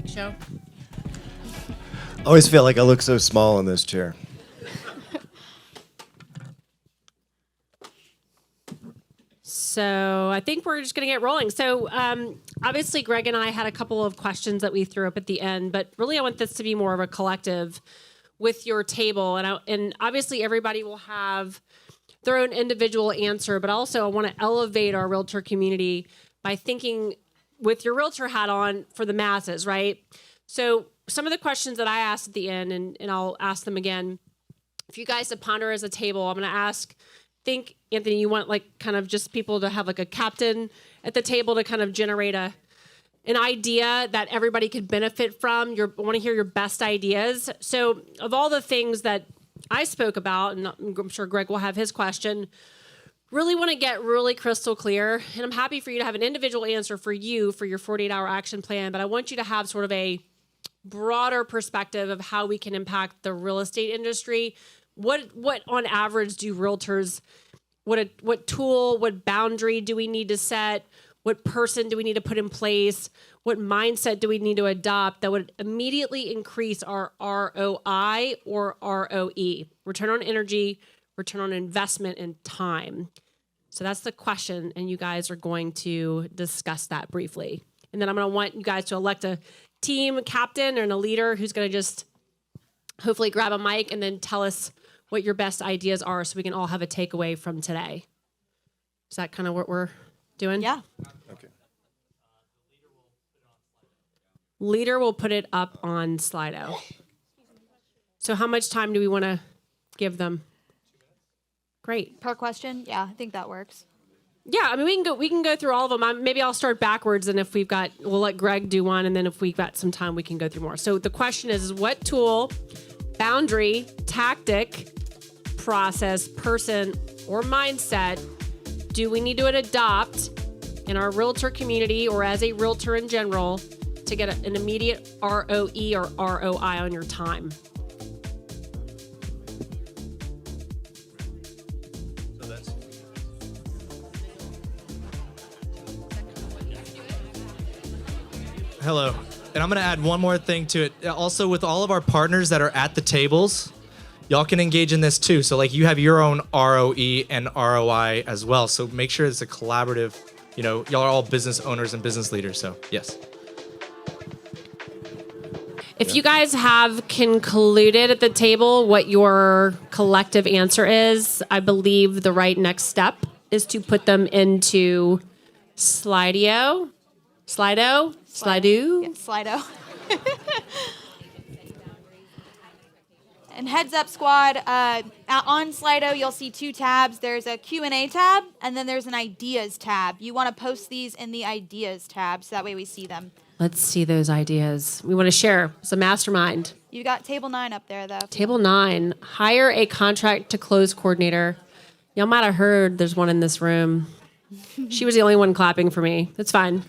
show. I always feel like I look so small in this chair. So I think we're just going to get rolling. So obviously, Greg and I had a couple of questions that we threw up at the end, but really I want this to be more of a collective with your table. And obviously everybody will have their own individual answer, but also I want to elevate our realtor community by thinking with your realtor hat on for the masses, right? So some of the questions that I asked at the end, and I'll ask them again. If you guys to ponder as a table, I'm going to ask, think, Anthony, you want like kind of just people to have like a captain at the table to kind of generate an idea that everybody could benefit from. I want to hear your best ideas. So of all the things that I spoke about, and I'm sure Greg will have his question, really want to get really crystal clear. And I'm happy for you to have an individual answer for you for your 48-hour action plan, but I want you to have sort of a broader perspective of how we can impact the real estate industry. What on average do realtors, what tool, what boundary do we need to set? What person do we need to put in place? What mindset do we need to adopt that would immediately increase our ROI or ROE, return on energy, return on investment, and time? So that's the question, and you guys are going to discuss that briefly. And then I'm going to want you guys to elect a team captain and a leader who's going to just hopefully grab a mic and then tell us what your best ideas are so we can all have a takeaway from today. Is that kind of what we're doing? Yeah. Okay. Leader will put it up on Slido. So how much time do we want to give them? Great. Per question? Yeah, I think that works. Yeah, I mean, we can go through all of them. Maybe I'll start backwards, and if we'll let Greg do one, and then if we've got some time, we can go through more. So the question is, what tool, boundary, tactic, process, person, or mindset do we need to adopt in our realtor community or as a realtor in general to get an immediate ROE or ROI on your time? Hello. And I'm going to add one more thing to it. Also, with all of our partners that are at the tables, y'all can engage in this too. So like you have your own ROE and ROI as well. So make sure it's a collaborative, y'all are all business owners and business leaders. So yes. If you guys have concluded at the table what your collective answer is, I believe the right next step is to put them into Slido. Slido? Yeah, Slido. And heads up, squad, on Slido, you'll see two tabs. There's a Q&A tab, and then there's an ideas tab. You want to post these in the ideas tab, so that way we see them. Let's see those ideas. We want to share. It's a mastermind. You got table 9 up there, though. Table 9, hire a contract to close coordinator. Y'all might have heard there's one in this room. She was the only one clapping for me. That's fine.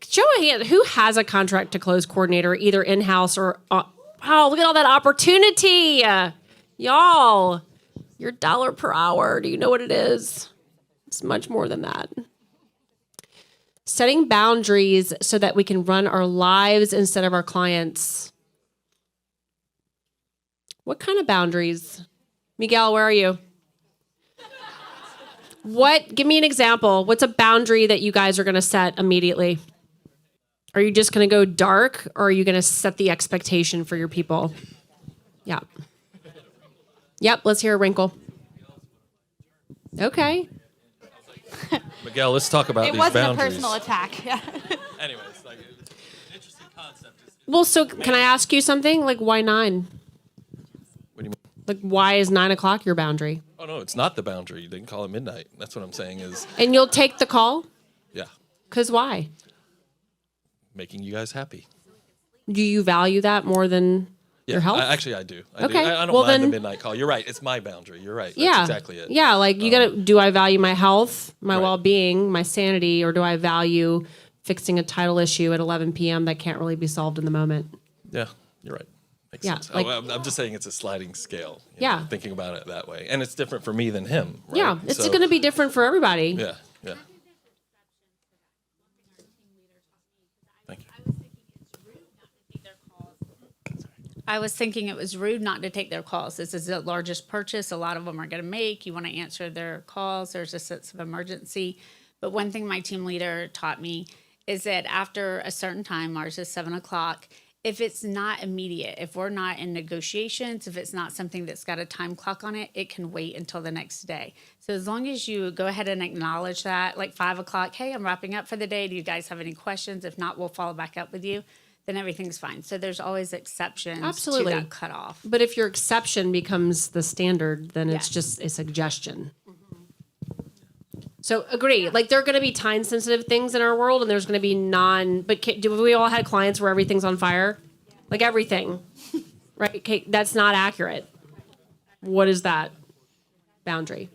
Show a hand. Who has a contract to close coordinator, either in-house or... wow, look at all that opportunity. Y'all, your dollar per hour. Do you know what it is? It's much more than that. Setting boundaries so that we can run our lives instead of our clients. What kind of boundaries? Miguel, where are you? Give me an example. What's a boundary that you guys are going to set immediately? Are you just going to go dark, or are you going to set the expectation for your people? Yeah. Yep, let's hear a wrinkle. Okay. Miguel, let's talk about It these wasn't boundaries. a personal attack. Yeah. Anyways, like, it's an interesting concept. Well, so can I ask you something? Like, why 9? What do you mean? Like, why is 9 o'clock your boundary? Oh, no, it's not the boundary. You didn't call it midnight. That's what I'm saying is, And you'll take the call? yeah, Because why? making you guys happy. Do you value that more than your health? Actually, I do. I Okay, do. I don't well mind the then- midnight call. You're right. It's my boundary. You're right. Yeah. That's exactly it. Yeah, like you gotta, do I value my health, my Right. well-being, my sanity, or do I value fixing a title issue at 11 p.m. that can't really be solved in the moment? Yeah, you're right. Makes Yeah, sense. like- I'm just saying it's a sliding scale. Yeah. Thinking about it that way. And it's different for me than him. Right? Yeah, it's So, gonna be different for everybody. Yeah, yeah. I was thinking it was rude not to take their calls. This is the largest purchase a lot of them are going to make. You want to answer their calls. There's a sense of emergency. But one thing my team leader taught me is that after a certain time, ours is 7:00, if it's not immediate, if we're not in negotiations, if it's not something that's got a time clock on it, it can wait until the next day. So as long as you go ahead and acknowledge that, like 5:00, hey, I'm wrapping up for the day. Do you guys have any questions? If not, we'll follow back up with you. Then everything's fine. So there's always exceptions Absolutely. to that cutoff. But if your exception becomes the standard, then it's Yes. just a suggestion. So agree. Like there are going to be time sensitive things in our world, and there's going to be do we all had clients where everything's on fire? Like everything, right? Okay, that's not accurate. What is that boundary?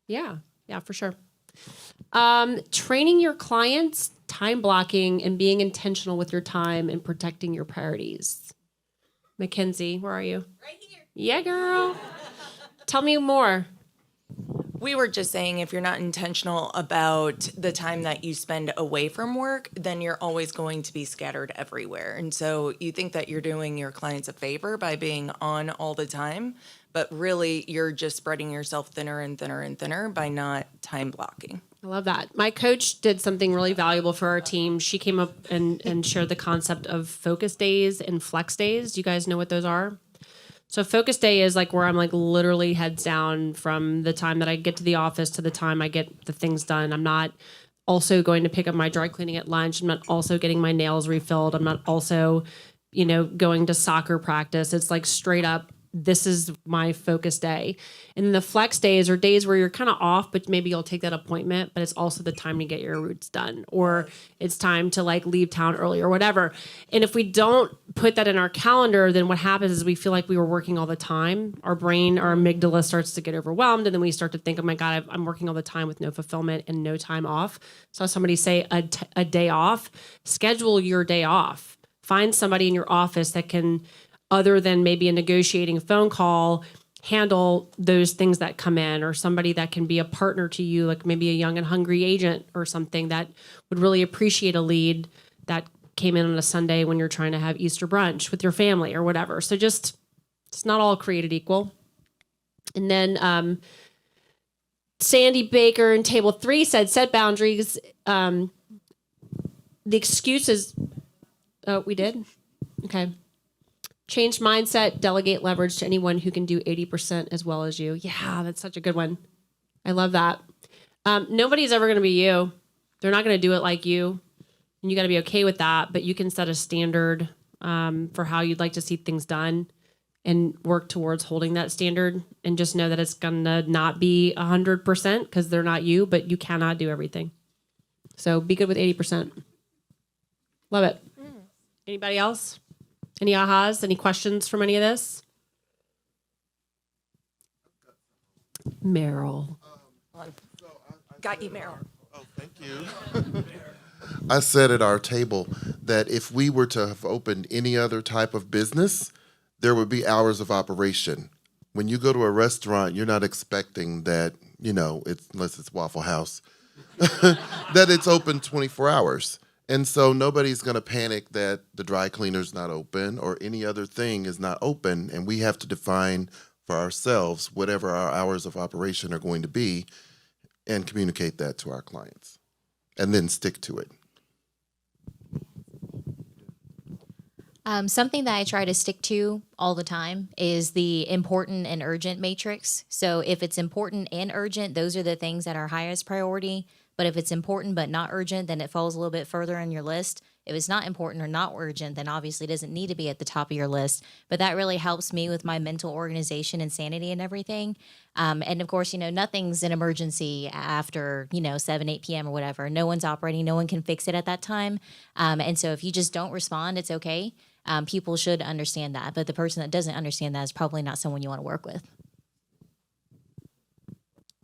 Yeah, for sure. Training your clients, time blocking, and being intentional with your time and protecting your priorities. Mackenzie, where are you? Right here. Yeah, girl. Tell me more. We were just saying if you're not intentional about the time that you spend away from work, then you're always going to be scattered everywhere. And so you think that you're doing your clients a favor by being on all the time, but really you're just spreading yourself thinner and thinner and thinner by not time blocking. I love that. My coach did something really valuable for our team. She came up and shared the concept of focus days and flex days. Do you guys know what those are? So focus day is like where I'm like literally heads down from the time that I get to the office to the time I get the things done. I'm not also going to pick up my dry cleaning at lunch. I'm not also getting my nails refilled. I'm not also, going to soccer practice. It's like straight up, this is my focus day. And then the flex days are days where you're kind of off, but maybe you'll take that appointment, but it's also the time to get your roots done, or it's time to like leave town early or whatever. And if we don't put that in our calendar, then what happens is we feel like we were working all the time. Our brain, our amygdala starts to get overwhelmed. And then we start to think, oh my God, I'm working all the time with no fulfillment and no time off. Saw somebody say a day off. Schedule your day off. Find somebody in your office that can, other than maybe a negotiating phone call, handle those things that come in, or somebody that can be a partner to you, like maybe a young and hungry agent or something that would really appreciate a lead that came in on a Sunday when you're trying to have Easter brunch with your family or whatever. So just, it's not all created equal. And then Sandy Baker in table 3 said, set boundaries. The excuses, oh, we did? Okay. Change mindset, delegate leverage to anyone who can do 80% as well as you. Yeah, that's such a good one. I love that. Nobody's ever going to be you. They're not going to do it like you. And you got to be okay with that. But you can set a standard for how you'd like to see things done and work towards holding that standard. And just know that it's going to not be 100% because they're not you, but you cannot do everything. So be good with 80%. Love it. Anybody else? Any ahas? Any questions from any of this? Meryl. Got you, Meryl. Oh, thank you. I said at our table that if we were to have opened any other type of business, there would be hours of operation. When you go to a restaurant, you're not expecting that, unless it's Waffle House, that it's open 24 hours. And so nobody's going to panic that the dry cleaner's not open or any other thing is not open. And we have to define for ourselves whatever our hours of operation are going to be and communicate that to our clients and then stick to it. Something that I try to stick to all the time is the important and urgent matrix. So if it's important and urgent, those are the things that are highest priority. But if it's important but not urgent, then it falls a little bit further on your list. If it's not important or not urgent, then obviously it doesn't need to be at the top of your list. But that really helps me with my mental organization and sanity and everything. And of course, nothing's an emergency after, 7, 8 p.m. or whatever. No one's operating. No one can fix it at that time. And so if you just don't respond, it's okay. People should understand that. But the person that doesn't understand that is probably not someone you want to work with.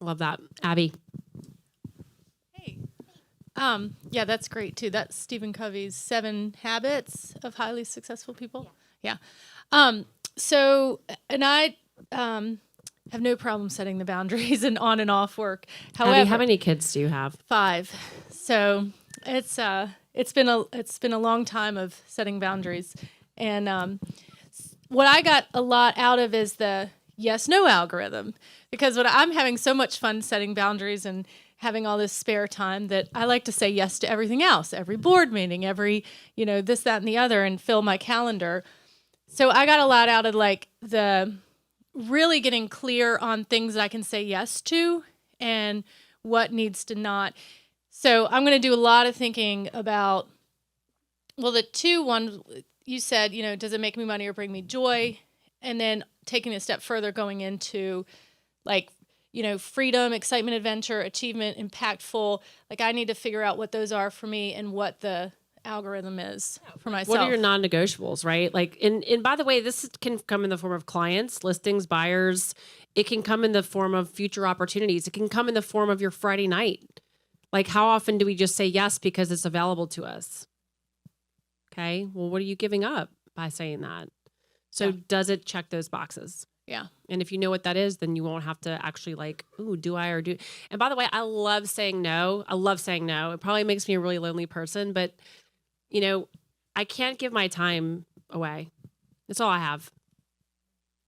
Love that. Abby. Yeah, that's great too. That's Stephen Covey's 7 Habits of Highly Successful People. Yeah. So, and I have no problem setting the boundaries and on and off work. However, Abby, how many kids do you have? 5. So it's been a long time of setting boundaries, and what I got a lot out of is the yes/no algorithm, because I'm having so much fun setting boundaries and having all this spare time that I like to say yes to everything else, every board meeting, every, this, that, and the other, and fill my calendar. So I got a lot out of like the really getting clear on things that I can say yes to and what needs to not. So I'm going to do a lot of thinking about, well, one, you said, does it make me money or bring me joy? And then taking a step further, going into like, freedom, excitement, adventure, achievement, impactful. Like I need to figure out what those are for me and what the algorithm is for myself. What are your non-negotiables, right? Like, and by the way, this can come in the form of clients, listings, buyers. It can come in the form of future opportunities. It can come in the form of your Friday night. Like, how often do we just say yes because it's available to us? Okay. Well, what are you giving up by saying that? So does it check those boxes? Yeah. And if you know what that is, then you won't have to actually like, ooh, do I or do? And by the way, I love saying no. I love saying no. It probably makes me a really lonely person, but I can't give my time away. That's all I have.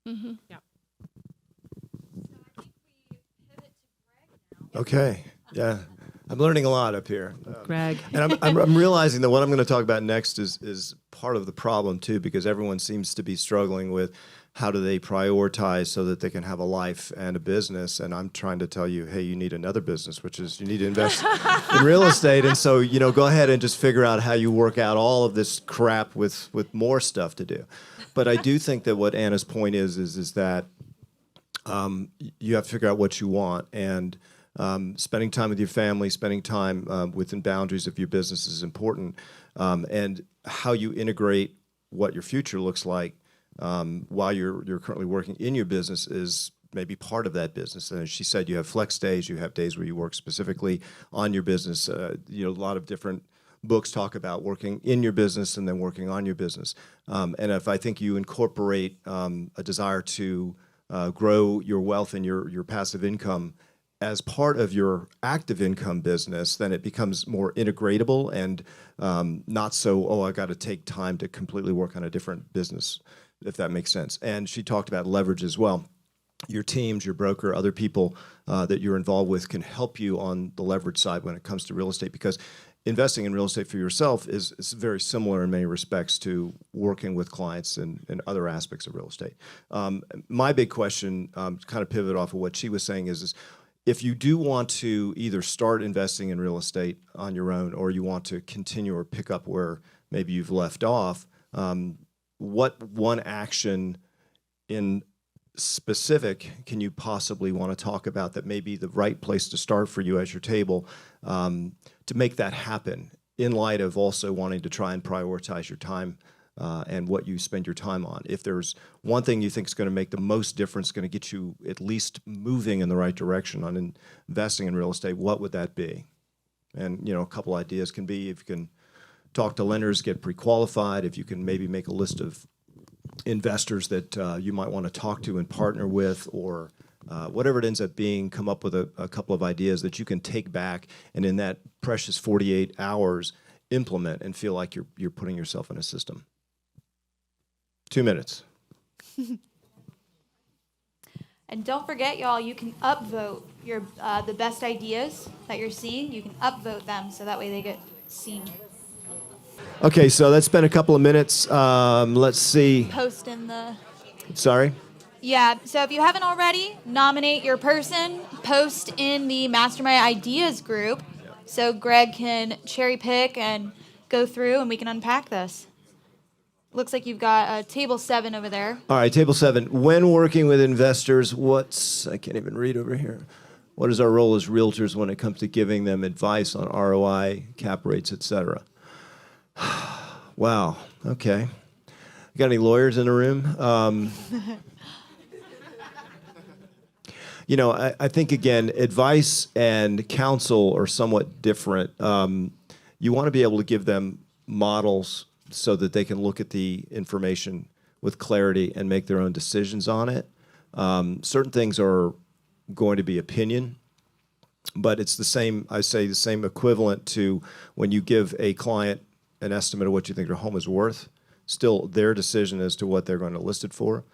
Mm-hmm. Yeah. Okay. Yeah. I'm learning a lot up here. Greg. And I'm realizing that what I'm going to talk about next is part of the problem too, because everyone seems to be struggling with how do they prioritize so that they can have a life and a business. And I'm trying to tell you, hey, you need another business, which is you need to invest in real estate. And so, go ahead and just figure out how you work out all of this crap with more stuff to do. But I do think that what Anna's point is that you have to figure out what you want, and spending time with your family, spending time within boundaries of your business is important, and how you integrate what your future looks like while you're currently working in your business is maybe part of that business. And as she said, you have flex days, you have days where you work specifically on your business. A lot of different books talk about working in your business and then working on your business. And if I think you incorporate a desire to grow your wealth and your passive income as part of your active income business, then it becomes more integratable and not so, I got to take time to completely work on a different business, if that makes sense. And she talked about leverage as well. Your teams, your broker, other people that you're involved with can help you on the leverage side when it comes to real estate, because investing in real estate for yourself is very similar in many respects to working with clients and other aspects of real estate. My big question, to kind of pivot off of what she was saying, is if you do want to either start investing in real estate on your own, or you want to continue or pick up where maybe you've left off, what one action in specific can you possibly want to talk about that may be the right place to start for you as your table to make that happen, in light of also wanting to try and prioritize your time and what you spend your time on? If there's one thing you think is going to make the most difference, going to get you at least moving in the right direction on investing in real estate, what would that be? And a couple ideas can be, if you can talk to lenders, get pre-qualified, if you can maybe make a list of investors that you might want to talk to and partner with, or whatever it ends up being, come up with a couple of ideas that you can take back and in that precious 48 hours implement and feel like you're putting yourself in a system. 2 minutes. And don't forget, y'all, you can upvote your the best ideas that you're seeing. You can upvote them so that way they get seen. Okay, so that's been a couple of minutes. Let's see. Post in the... Sorry? Yeah, so if you haven't already, nominate your person, post in the Mastermind Ideas group so Greg can cherry pick and go through and we can unpack this. Looks like you've got table 7 over there. All right, table 7. When working with investors, I can't even read over here. What is our role as realtors when it comes to giving them advice on ROI, cap rates, et Wow, okay. Got any lawyers in the room? I think, again, advice and counsel are somewhat different. You want to be able to give them models so that they can look at the information with clarity and make their own decisions on it. Certain things are going to be opinion, but it's the same equivalent to when you give a client an estimate of what you think their home is worth. still their decision as to what they're going to list it for.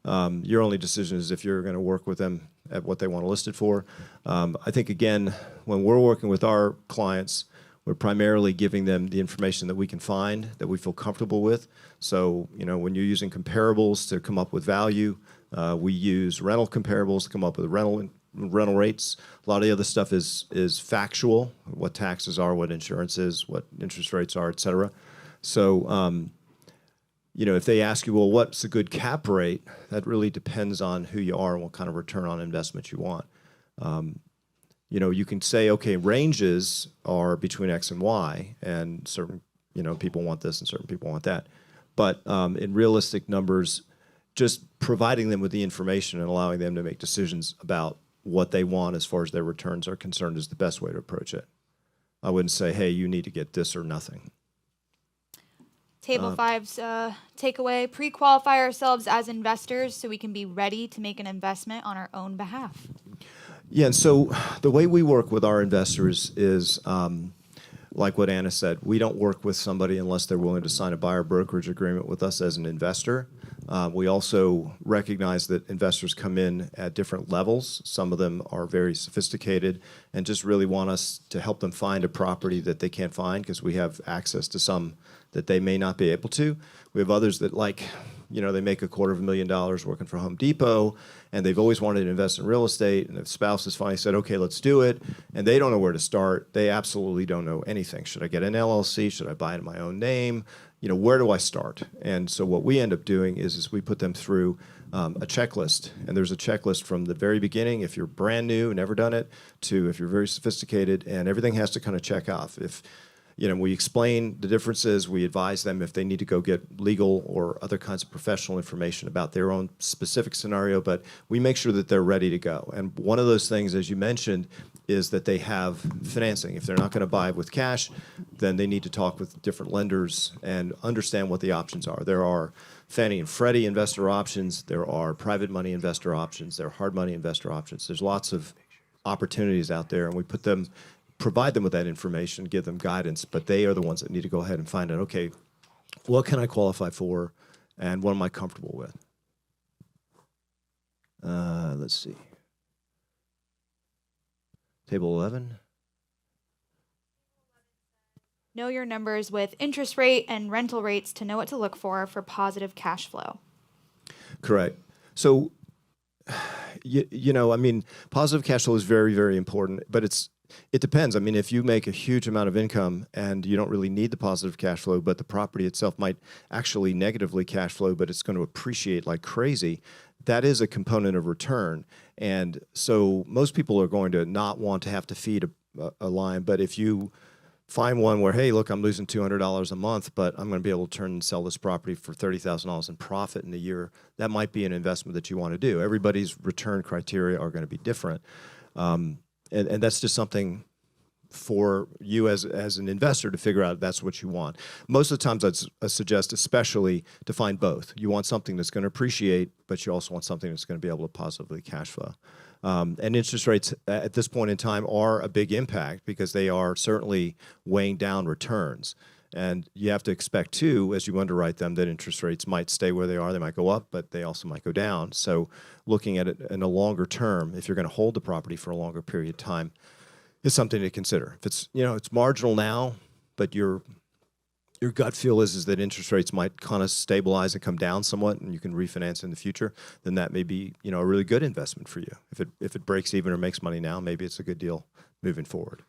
Your only decision is if you're going to work with them at what they want to list it for. I think, again, when we're working with our clients, we're primarily giving them the information that we can find, that we feel comfortable with. So, when you're using comparables to come up with value, we use rental comparables to come up with rental rates. A lot of the other stuff is factual, what taxes are, what insurance is, what interest rates are, et cetera. So, if they ask you, well, what's a good cap rate, that really depends on who you are and what kind of return on investment you want. You can say, okay, ranges are between X and Y, and certain, people want this and certain people want that. But in realistic numbers, just providing them with the information and allowing them to make decisions about what they want as far as their returns are concerned is the best way to approach it. I wouldn't say, hey, you need to get this or nothing. Table 5's takeaway: pre-qualify ourselves as investors so we can be ready to make an investment on our own behalf. Yeah, and so the way we work with our investors is, like what Anna said, we don't work with somebody unless they're willing to sign a buyer brokerage agreement with us as an investor. We also recognize that investors come in at different levels. Some of them are very sophisticated and just really want us to help them find a property that they can't find because we have access to some that they may not be able to. We have others that they make $250,000 working for Home Depot, and they've always wanted to invest in real estate, and the spouse has finally said, okay, let's do it, and they don't know where to start. They absolutely don't know anything. Should I get an LLC? Should I buy it in my own name? Where do I start? And so what we end up doing is we put them through a checklist, and there's a checklist from the very beginning, if you're brand new, never done it, to if you're very sophisticated, and everything has to kind of check off. If we explain the differences. We advise them if they need to go get legal or other kinds of professional information about their own specific scenario, but we make sure that they're ready to go. And one of those things, as you mentioned, is that they have financing. If they're not going to buy with cash, then they need to talk with different lenders and understand what the options are. There are Fannie and Freddie investor options. There are private money investor options. There are hard money investor options. There's lots of opportunities out there, and we provide them with that information, give them guidance, but they are the ones that need to go ahead and find out, okay, what can I qualify for and what am I comfortable with? Let's see. Table 11. Know your numbers with interest rate and rental rates to know what to look for positive cash flow. Correct. So, positive cash flow is very, very important, but it depends. If you make a huge amount of income and you don't really need the positive cash flow, but the property itself might actually negatively cash flow, but it's going to appreciate like crazy, that is a component of return. And so most people are going to not want to have to feed a line. But if you find one where, hey, look, I'm losing $200 a month, but I'm going to be able to turn and sell this property for $30,000 in profit in a year, that might be an investment that you want to do. Everybody's return criteria are going to be different. And that's just something for you as an investor to figure out if that's what you want. Most of the times I'd suggest especially to find both. You want something that's going to appreciate, but you also want something that's going to be able to positively cash flow. And interest rates at this point in time are a big impact because they are certainly weighing down returns. And you have to expect, too, as you underwrite them, that interest rates might stay where they are. They might go up, but they also might go down. So looking at it in a longer term, if you're going to hold the property for a longer period of time, is something to consider. If it's, it's marginal now, but your gut feel is that interest rates might kind of stabilize and come down somewhat and you can refinance in the future, then that may be, a really good investment for you. If it breaks even or makes money now, maybe it's a good deal moving forward.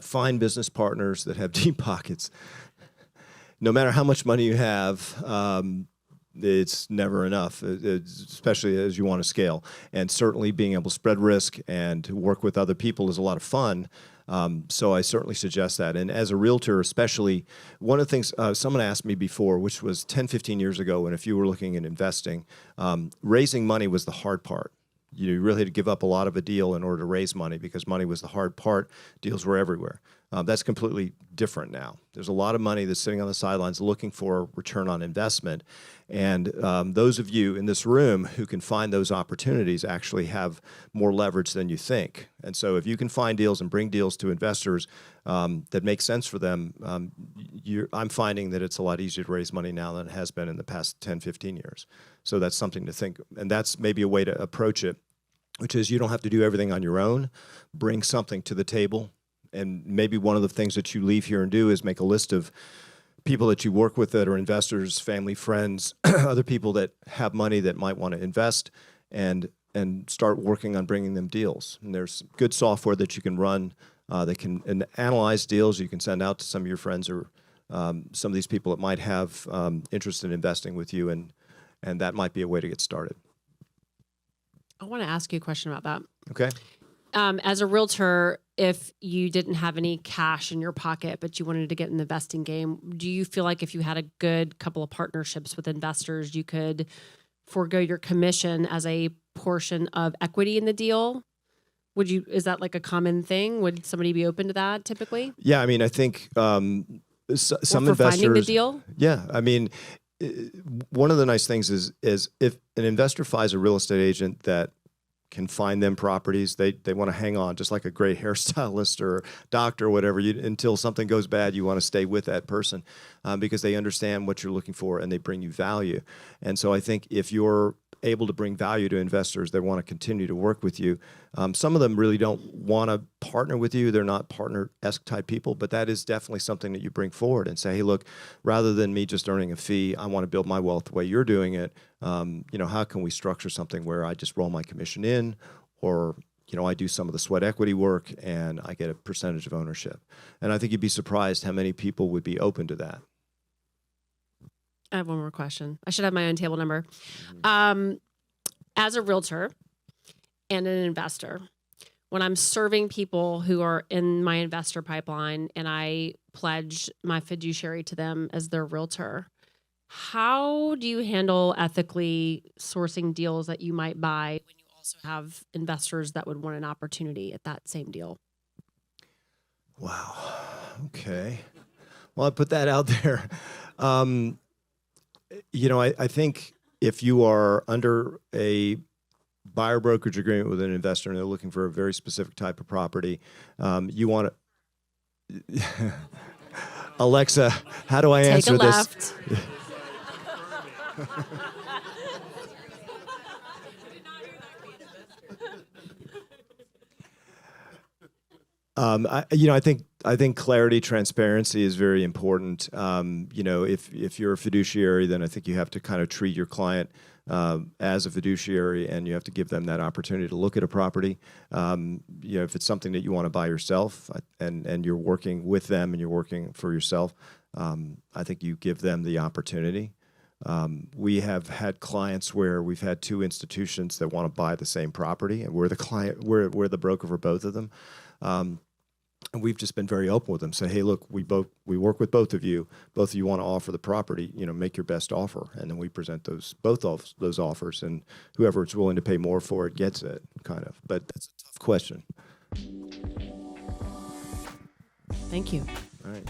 Find business partners that have deep pockets. No matter how much money you have, it's never enough, especially as you want to scale. And certainly being able to spread risk and to work with other people is a lot of fun. So I certainly suggest that. And as a realtor, especially, one of the things someone asked me before, which was 10, 15 years ago, and if you were looking at investing, raising money was the hard part. You really had to give up a lot of a deal in order to raise money because money was the hard part. Deals were everywhere. That's completely different now. There's a lot of money that's sitting on the sidelines looking for a return on investment. And those of you in this room who can find those opportunities actually have more leverage than you think. And so if you can find deals and bring deals to investors that make sense for them, I'm finding that it's a lot easier to raise money now than it has been in the past 10, 15 years. So that's something to think. And that's maybe a way to approach it, which is you don't have to do everything on your own. Bring something to the table. And maybe one of the things that you leave here and do is make a list of people that you work with that are investors, family, friends, other people that have money that might want to invest, and start working on bringing them deals. And there's good software that you can run that can analyze deals you can send out to some of your friends or some of these people that might have interest in investing with you, and that might be a way to get started. I want to ask you a question about that. Okay. As a realtor, if you didn't have any cash in your pocket, but you wanted to get in the investing game, do you feel like if you had a good couple of partnerships with investors, you could forego your commission as a portion of equity in the deal? Is that like a common thing? Would somebody be open to that typically? Yeah, I mean, I think some for investors finding the deal? Yeah, I mean, one of the nice things is if an investor finds a real estate agent that can find them properties, they want to hang on, just like a great hairstylist or doctor or whatever. Until something goes bad, you want to stay with that person because they understand what you're looking for and they bring you value. And so I think if you're able to bring value to investors, they want to continue to work with you. Some of them really don't want to partner with you. They're not partner-esque type people, but that is definitely something that you bring forward and say, hey, look, rather than me just earning a fee, I want to build my wealth the way you're doing it. How can we structure something where I just roll my commission in, or I do some of the sweat equity work and I get a percentage of ownership? And I think you'd be surprised how many people would be open to that. I have one more question. I should have my own table number. As a realtor and an investor, when I'm serving people who are in my investor pipeline and I pledge my fiduciary to them as their realtor, how do you handle ethically sourcing deals that you might buy when you also have investors that would want an opportunity at that same deal? Wow. Okay. Well, I put that out there. I think if you are under a buyer brokerage agreement with an investor and they're looking for a very specific type of property, you want to. Alexa, how do I answer Take a this? left. I think clarity, transparency is very important. If you're a fiduciary, then I think you have to kind of treat your client as a fiduciary, and you have to give them that opportunity to look at a property. If it's something that you want to buy yourself, and you're working with them and you're working for yourself, I think you give them the opportunity. We have had clients where we've had two institutions that want to buy the same property, and we're the broker for both of them. And we've just been very open with them. Say, hey, look, we work with both of you. Both of you want to offer the property. Make your best offer, and then we present both of those offers, and whoever is willing to pay more for it gets it, kind of. But that's a tough question. Thank you. All right.